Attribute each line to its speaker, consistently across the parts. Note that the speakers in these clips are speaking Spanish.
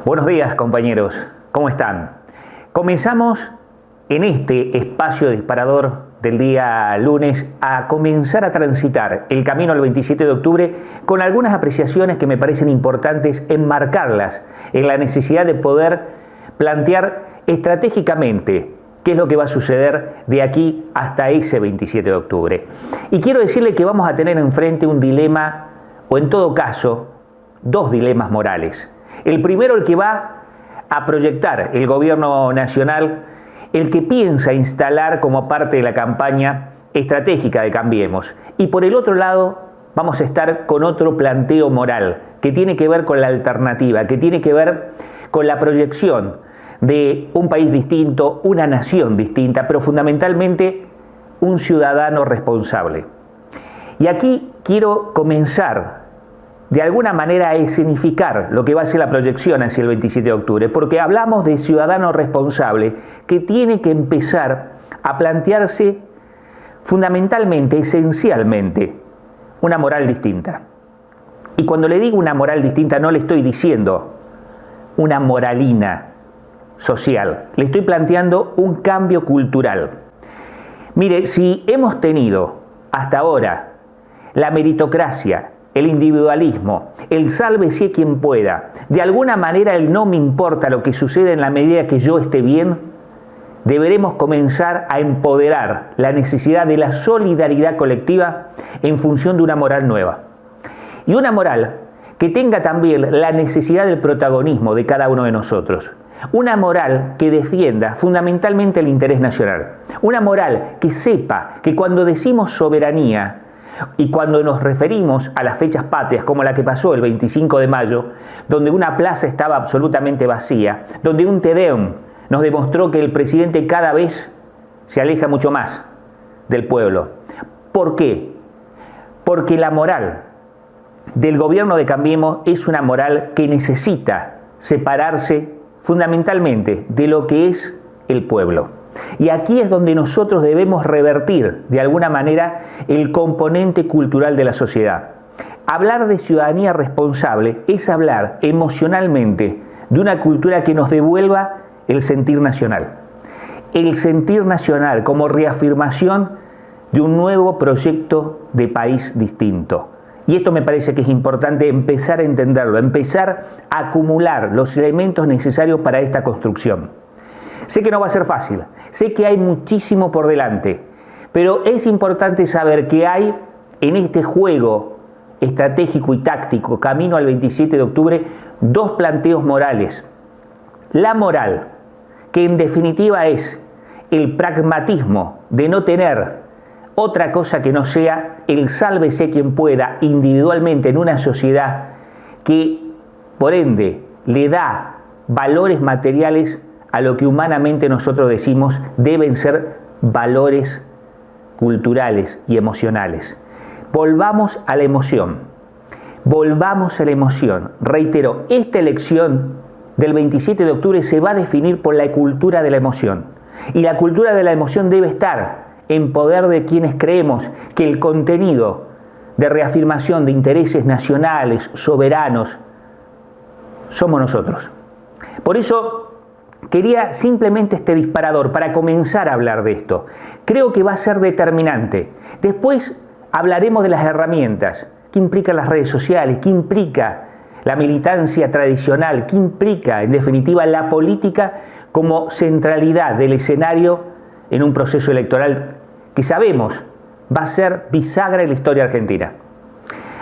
Speaker 1: Buenos días, compañeros. ¿Cómo están? Comenzamos en este espacio disparador del día lunes a comenzar a transitar el camino al 27 de octubre con algunas apreciaciones que me parecen importantes enmarcarlas en la necesidad de poder plantear estratégicamente qué es lo que va a suceder de aquí hasta ese 27 de octubre. Y quiero decirle que vamos a tener enfrente un dilema, o en todo caso, dos dilemas morales. El primero, el que va a proyectar el gobierno nacional, el que piensa instalar como parte de la campaña estratégica de Cambiemos. Y por el otro lado, vamos a estar con otro planteo moral, que tiene que ver con la alternativa, que tiene que ver con la proyección de un país distinto, una nación distinta, pero fundamentalmente un ciudadano responsable. Y aquí quiero comenzar de alguna manera a escenificar lo que va a ser la proyección hacia el 27 de octubre, porque hablamos de ciudadano responsable que tiene que empezar a plantearse fundamentalmente, esencialmente, una moral distinta. Y cuando le digo una moral distinta no le estoy diciendo una moralina social, le estoy planteando un cambio cultural. Mire, si hemos tenido hasta ahora la meritocracia, el individualismo, el sálvese quien pueda, de alguna manera el no me importa lo que suceda en la medida que yo esté bien, deberemos comenzar a empoderar la necesidad de la solidaridad colectiva en función de una moral nueva. Y una moral que tenga también la necesidad del protagonismo de cada uno de nosotros. Una moral que defienda fundamentalmente el interés nacional. Una moral que sepa que cuando decimos soberanía, y cuando nos referimos a las fechas patrias, como la que pasó el 25 de mayo, donde una plaza estaba absolutamente vacía, donde un Te Deum nos demostró que el presidente cada vez se aleja mucho más del pueblo. ¿Por qué? Porque la moral del gobierno de Cambiemos es una moral que necesita separarse fundamentalmente de lo que es el pueblo. Y aquí es donde nosotros debemos revertir, de alguna manera, el componente cultural de la sociedad. Hablar de ciudadanía responsable es hablar emocionalmente de una cultura que nos devuelva el sentir nacional. El sentir nacional como reafirmación de un nuevo proyecto de país distinto. Y esto me parece que es importante empezar a entenderlo, empezar a acumular los elementos necesarios para esta construcción. Sé que no va a ser fácil, sé que hay muchísimo por delante, pero es importante saber que hay en este juego estratégico y táctico, camino al 27 de octubre, dos planteos morales. La moral, que en definitiva es el pragmatismo de no tener otra cosa que no sea el sálvese quien pueda individualmente en una sociedad que, por ende, le da valores materiales a lo que humanamente nosotros decimos deben ser valores culturales y emocionales. Volvamos a la emoción. Volvamos a la emoción. Reitero, esta elección del 27 de octubre se va a definir por la cultura de la emoción. Y la cultura de la emoción debe estar en poder de quienes creemos que el contenido de reafirmación de intereses nacionales, soberanos, somos nosotros. Por eso quería simplemente este disparador para comenzar a hablar de esto. Creo que va a ser determinante. Después hablaremos de las herramientas. ¿Qué implican las redes sociales? ¿Qué implica la militancia tradicional? ¿Qué implica, en definitiva, la política como centralidad del escenario en un proceso electoral que sabemos va a ser bisagra en la historia argentina?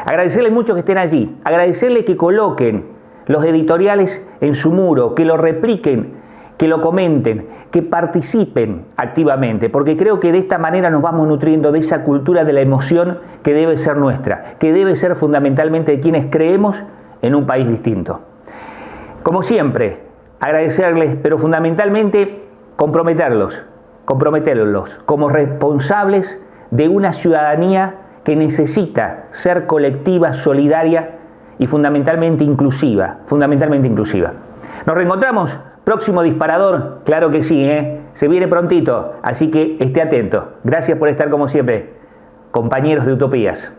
Speaker 1: Agradecerles mucho que estén allí. Agradecerles que coloquen los editoriales en su muro, que lo repliquen, que lo comenten, que participen activamente, porque creo que de esta manera nos vamos nutriendo de esa cultura de la emoción que debe ser nuestra, que debe ser fundamentalmente de quienes creemos en un país distinto. Como siempre, agradecerles, pero fundamentalmente comprometerlos como responsables de una ciudadanía que necesita ser colectiva, solidaria y fundamentalmente inclusiva. Nos reencontramos. Próximo disparador, claro que sí, se viene prontito, así que esté atento. Gracias por estar como siempre, compañeros de Utopías.